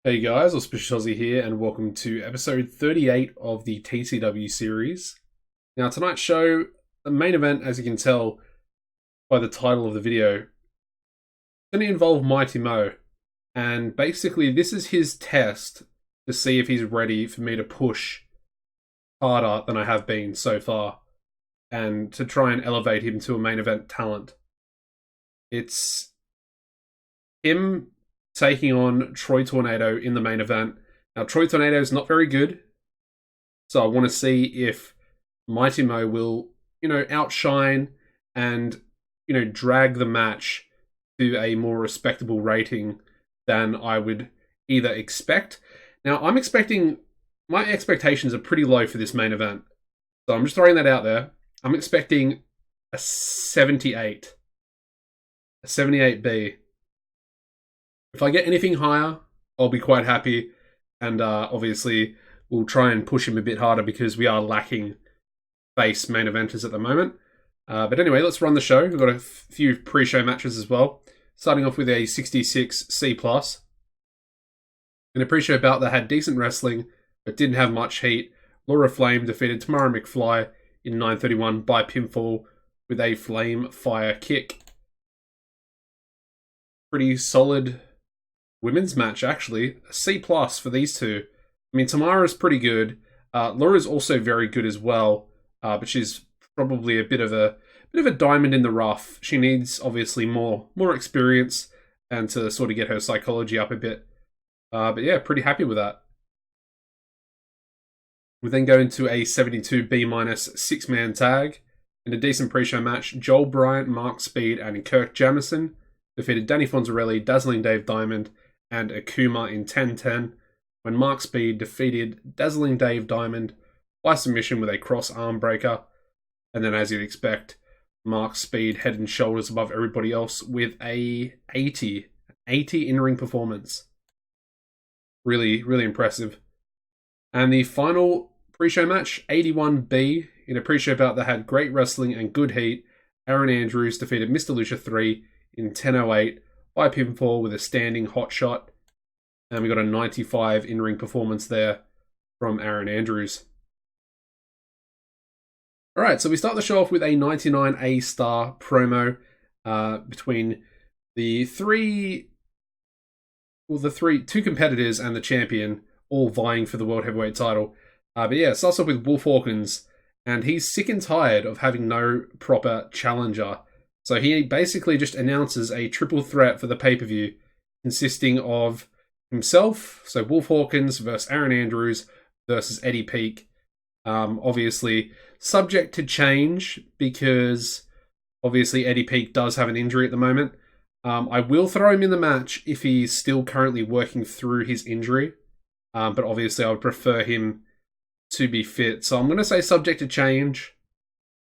Hey guys, AuspiciousAussie here, and welcome to episode 38 of the TEW series. Now, tonight's show, the main event, as you can tell by the title of the video, is going to involve Mighty Mo. And basically, this is his test to see if he's ready for me to push harder than I have been so far, and to try and elevate him to a main event talent. It's him taking on Troy Tornado in the main event. Now, Troy Tornado is not very good, so I want to see if Mighty Mo will, outshine and, drag the match to a more respectable rating than I would either expect. Now, my expectations are pretty low for this main event, so I'm just throwing that out there. I'm expecting a 78, a 78B. If I get anything higher, I'll be quite happy. And obviously, we'll try and push him a bit harder because we are lacking face main eventers at the moment. But anyway, let's run the show. We've got a few pre-show matches as well. Starting off with a 66 C+. In a pre-show bout that had decent wrestling, but didn't have much heat, Laura Flame defeated Tamara McFly in 9:31 by pinfall with a Flame Fire kick. Pretty solid women's match, actually. A C+ for these two. I mean, Tamara's pretty good. Laura's also very good as well, but she's probably a bit of a diamond in the rough. She needs obviously more experience and to sort of get her psychology up a bit. But yeah, pretty happy with that. We then go into a 72B- 6-man tag. In a decent pre-show match, Joel Bryant, Mark Speed, and Kirk Jamison defeated Danny Fonzarelli, Dazzling Dave Diamond, and Akuma in 10-10, when Mark Speed defeated Dazzling Dave Diamond by submission with a cross arm breaker. And then, as you'd expect, Mark Speed head and shoulders above everybody else with a 80 in-ring performance. Really, really impressive. And the final pre-show match, 81B, in a pre-show bout that had great wrestling and good heat, Erin Andrews defeated Mr. Lucha 3 in 10:08 by pinfall with a standing hot shot. And we got a 95 in-ring performance there from Erin Andrews. Alright, so we start the show off with a 99A star promo between the two competitors and the champion, all vying for the World Heavyweight title. But yeah, it starts off with Wolff Hawkins, and he's sick and tired of having no proper challenger. So he basically just announces a triple threat for the pay-per-view, consisting of himself, so Wolff Hawkins versus Erin Andrews versus Eddie Peake. Obviously, subject to change, because obviously Eddie Peake does have an injury at the moment. I will throw him in the match if he's still currently working through his injury. But obviously I would prefer him to be fit. So I'm going to say subject to change.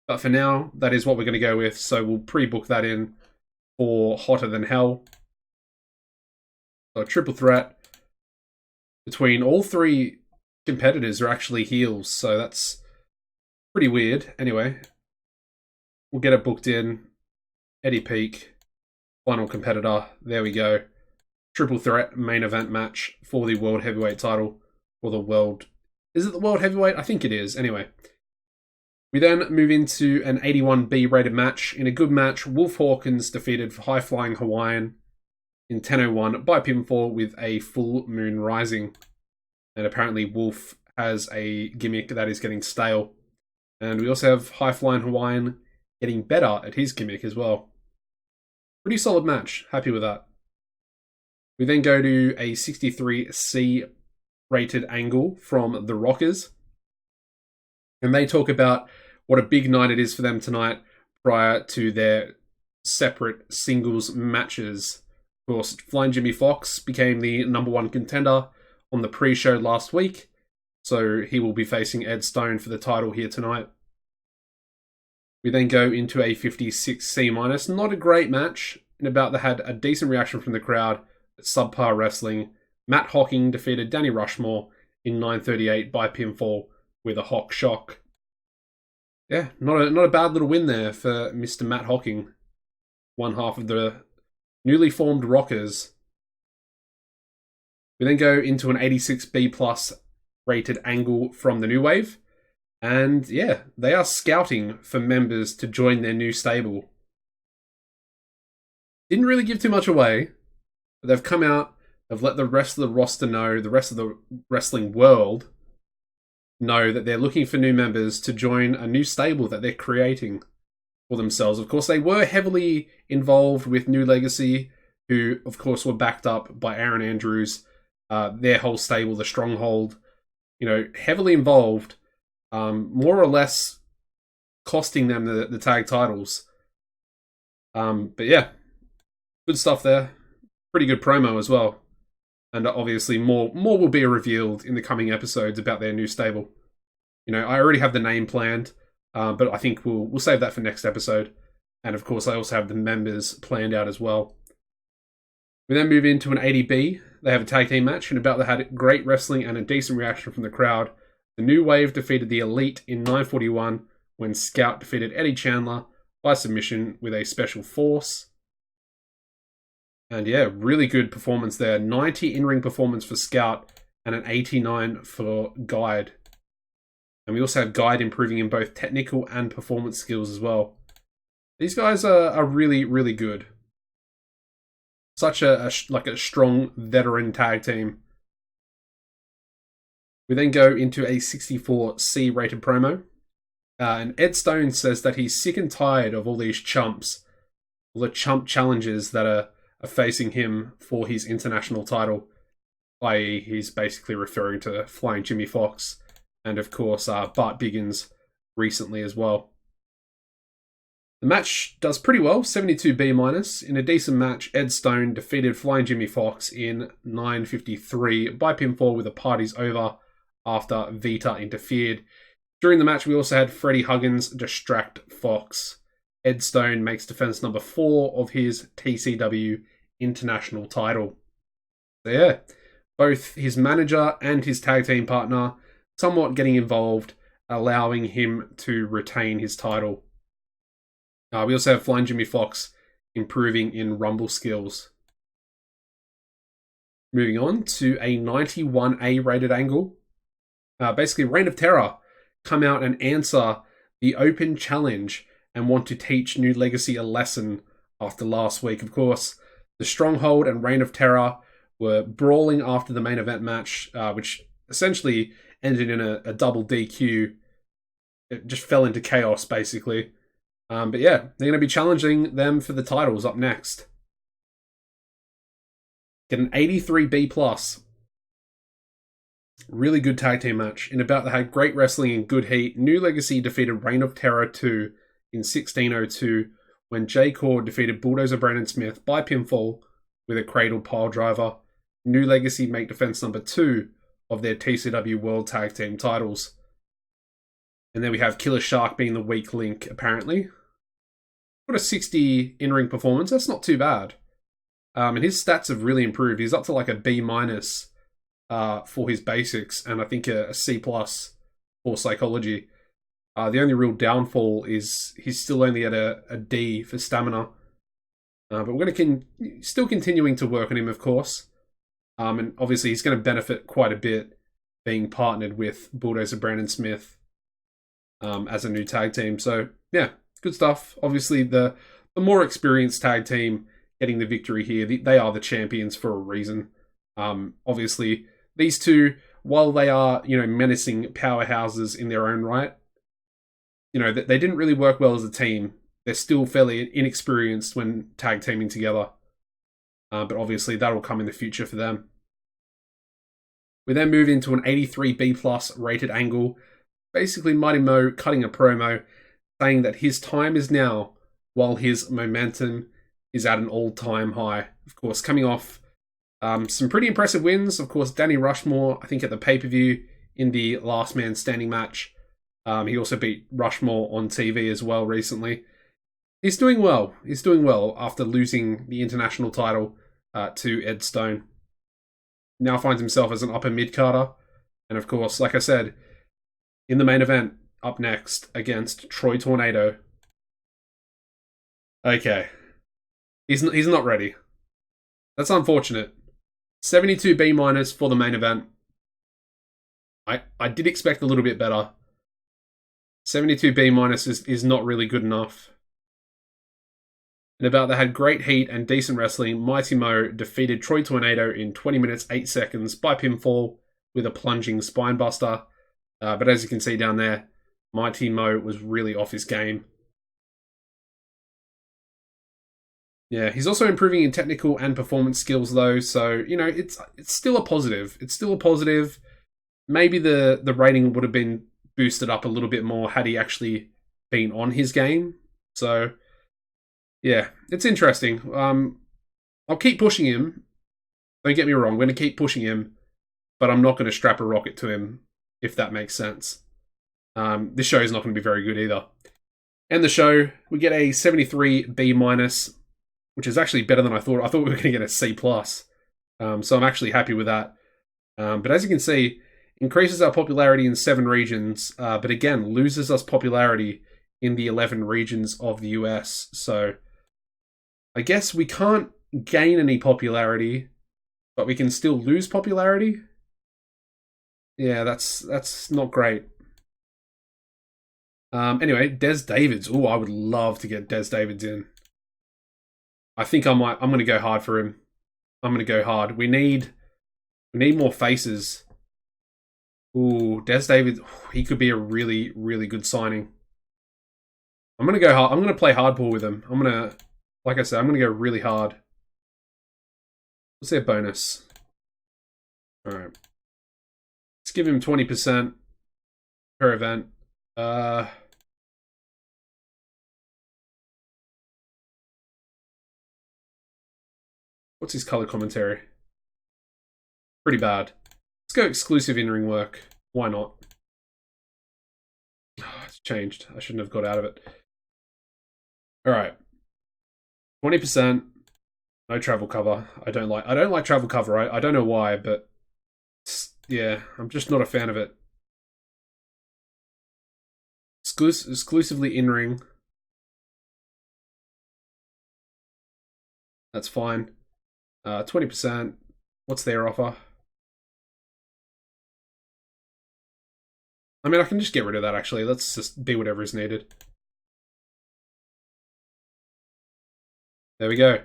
But for now, that is what we're going to go with. So we'll pre-book that in for Hotter Than Hell. So a triple threat between all three competitors are actually heels. So that's pretty weird. Anyway, we'll get it booked in. Eddie Peake, final competitor. There we go. Triple threat main event match for the World Heavyweight title. Or the World... Is it the World Heavyweight? I think it is. Anyway. We then move into an 81B rated match. In a good match, Wolff Hawkins defeated High Flying Hawaiian in 10:01 by pinfall with a Full Moon Rising. And apparently Wolff has a gimmick that is getting stale. And we also have High Flying Hawaiian getting better at his gimmick as well. Pretty solid match. Happy with that. We then go to a 63C rated angle from The Rockers. And they talk about what a big night it is for them tonight prior to their separate singles matches. Of course, Flying Jimmy Fox became the #1 contender on the pre-show last week, so he will be facing Ed Stone for the title here tonight. We then go into a 56C-. Not a great match, and about that had a decent reaction from the crowd, but subpar wrestling. Matt Hocking defeated Danny Rushmore in 9:38 by pinfall with a Hawk Shock. Yeah, not a bad little win there for Mr. Matt Hocking, one half of the newly formed Rockers. We then go into an 86B plus rated angle from the New Wave. And yeah, they are scouting for members to join their new stable. Didn't really give too much away, but they've come out, they've let the rest of the roster know, the rest of the wrestling world know that they're looking for new members to join a new stable that they're creating for themselves. Of course, they were heavily involved with New Legacy, who, of course, were backed up by Aaron Andrews, their whole stable, the Stronghold, heavily involved, more or less costing them the tag titles. But yeah, good stuff there. Pretty good promo as well. And obviously more will be revealed in the coming episodes about their new stable. I already have the name planned, but I think we'll save that for next episode. And of course, I also have the members planned out as well. We then move into an 80B. They have a tag team match, and about that had great wrestling and a decent reaction from the crowd. The New Wave defeated the Elite in 941 when Scout defeated Eddie Chandler by submission with a special force. And yeah, really good performance there. 90 in-ring performance for Scout and an 89 for Guide. And we also have Guide improving in both technical and performance skills as well. These guys are really, really good. Such a strong veteran tag team. We then go into a 64C rated promo. And Ed Stone says that he's sick and tired of all these chumps. All the chump challenges that are facing him for his international title. I.e., he's basically referring to Flying Jimmy Fox. And of course, Bart Biggins recently as well. The match does pretty well, 72B-. In a decent match, Ed Stone defeated Flying Jimmy Fox in 9:53 by pinfall with the parties over after Vita interfered. During the match, we also had Freddie Huggins distract Fox. Ed Stone makes defense number 4 of his TCW international title. So yeah, both his manager and his tag team partner somewhat getting involved, allowing him to retain his title. We also have Flying Jimmy Fox improving in Rumble skills. Moving on to a 91A rated angle. Basically, Reign of Terror come out and answer the open challenge and want to teach New Legacy a lesson after last week. Of course, the Stronghold and Reign of Terror were brawling after the main event match, which essentially ended in a double DQ. It just fell into chaos, basically. But yeah, they're going to be challenging them for the titles up next. Get an 83B+. Really good tag team match. In about that had great wrestling and good heat. New Legacy defeated Reign of Terror 2 in 1602 when Jay Cord defeated Bulldozer Brandon Smith by pinfall with a cradle pile driver. New Legacy make defense number 2 of their TCW World Tag Team titles. And then we have Killer Shark being the weak link, apparently. Got a 60 in-ring performance. That's not too bad. And his stats have really improved. He's up to like a B- for his basics, and I think a C+ for psychology. The only real downfall is he's still only at a D for stamina. But we're going to still continuing to work on him, of course. And obviously he's going to benefit quite a bit being partnered with Bulldozer Brandon Smith as a new tag team. So yeah, good stuff. Obviously the more experienced tag team getting the victory here. They are the champions for a reason. Obviously these two, while they are, menacing powerhouses in their own right, they didn't really work well as a team. They're still fairly inexperienced when tag teaming together. But obviously that'll come in the future for them. We then move into an 83B+ rated angle. Basically, Mighty Mo cutting a promo saying that his time is now while his momentum is at an all-time high. Of course, coming off some pretty impressive wins. Of course, Danny Rushmore, I think at the pay-per-view in the Last Man Standing match. He also beat Rushmore on TV as well recently. He's doing well. He's doing well after losing the international title to Ed Stone. Now finds himself as an upper mid-carder. And of course, like I said, in the main event, up next against Troy Tornado. Okay. He's not ready. That's unfortunate. 72 B minus for the main event. I did expect a little bit better. 72 B minus is not really good enough. And about that had great heat and decent wrestling. Mighty Mo defeated Troy Tornado in 20 minutes 8 seconds by pinfall with a plunging spinebuster. But as you can see down there, Mighty Mo was really off his game. Yeah, he's also improving in technical and performance skills though, so, you know, it's still a positive. It's still a positive. Maybe the rating would have been boosted up a little bit more had he actually been on his game. So, yeah, it's interesting. I'll keep pushing him. Don't get me wrong, I'm going to keep pushing him, but I'm not going to strap a rocket to him, if that makes sense. This show is not going to be very good either. And the show, we get a 73 B minus, which is actually better than I thought. I thought we were going to get a C plus. So I'm actually happy with that. But as you can see, increases our popularity in 7 regions, but again, loses us popularity in the 11 regions of the US. So I guess we can't gain any popularity, but we can still lose popularity. Yeah, that's not great. Anyway, Des Davids. Oh, I would love to get Des Davids in. I think I'm going to go hard for him. I'm going to go hard. We need more faces. Ooh, Des Davids. He could be a really, really good signing. I'm going to go hard. I'm going to play hardball with him. I'm going to, like I said, I'm going to go really hard. What's their bonus? All right. Let's give him 20% per event. What's his color commentary? Pretty bad. Let's go exclusive in-ring work. Why not? Oh, it's changed. I shouldn't have got out of it. All right. 20%. No travel cover. I don't like travel cover. I don't know why, but yeah, I'm just not a fan of it. Exclusively in-ring. That's fine. 20%. What's their offer? I mean, I can just get rid of that, actually. Let's just be whatever is needed. There we go.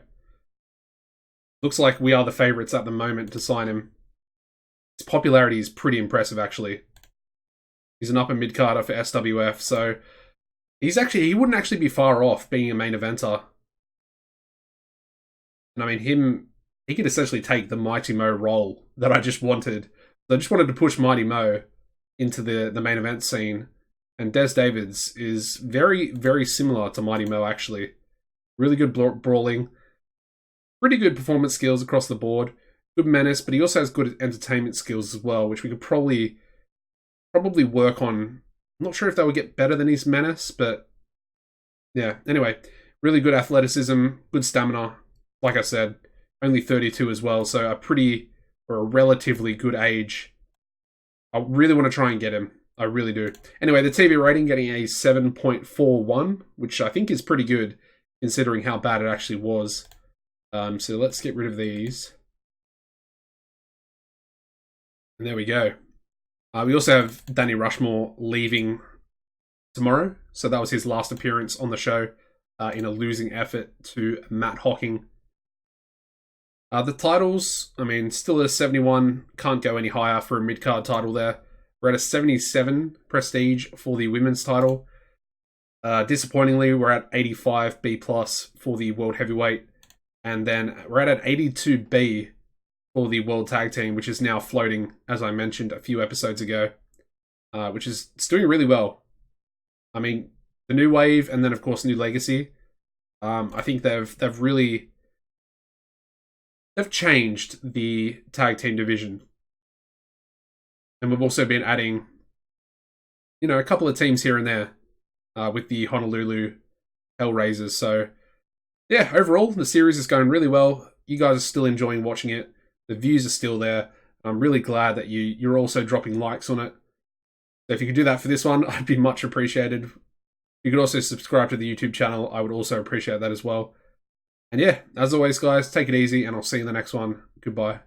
Looks like we are the favourites at the moment to sign him. His popularity is pretty impressive, actually. He's an upper mid-carder for SWF, so he wouldn't actually be far off being a main eventer. And I mean, he could essentially take the Mighty Mo role that I just wanted. I just wanted to push Mighty Mo into the main event scene. And Des Davids is very, very similar to Mighty Mo, actually. Really good brawling. Pretty good performance skills across the board. Good menace, but he also has good entertainment skills as well, which we could probably work on. I'm not sure if they would get better than his menace, but yeah. Anyway, really good athleticism, good stamina. Like I said, only 32 as well, so a relatively good age. I really want to try and get him. I really do. Anyway, the TV rating getting a 7.41, which I think is pretty good considering how bad it actually was. So let's get rid of these. And there we go. We also have Danny Rushmore leaving tomorrow. So that was his last appearance on the show in a losing effort to Matt Hawkins. The titles, I mean, still a 71. Can't go any higher for a mid-card title there. We're at a 77 prestige for the women's title. Disappointingly, we're at 85 B+ for the World Heavyweight. And then we're at an 82B for the World Tag Team, which is now floating, as I mentioned a few episodes ago, which is it's doing really well. I mean, the New Wave and then, of course, New Legacy. I think they've changed the tag team division. And we've also been adding, a couple of teams here and there with the Honolulu Hellraisers. So, yeah, overall, the series is going really well. You guys are still enjoying watching it. The views are still there. I'm really glad that you're also dropping likes on it. So if you could do that for this one, I'd be much appreciated. You could also subscribe to the YouTube channel. I would also appreciate that as well. And yeah, as always, guys, take it easy, and I'll see you in the next one. Goodbye.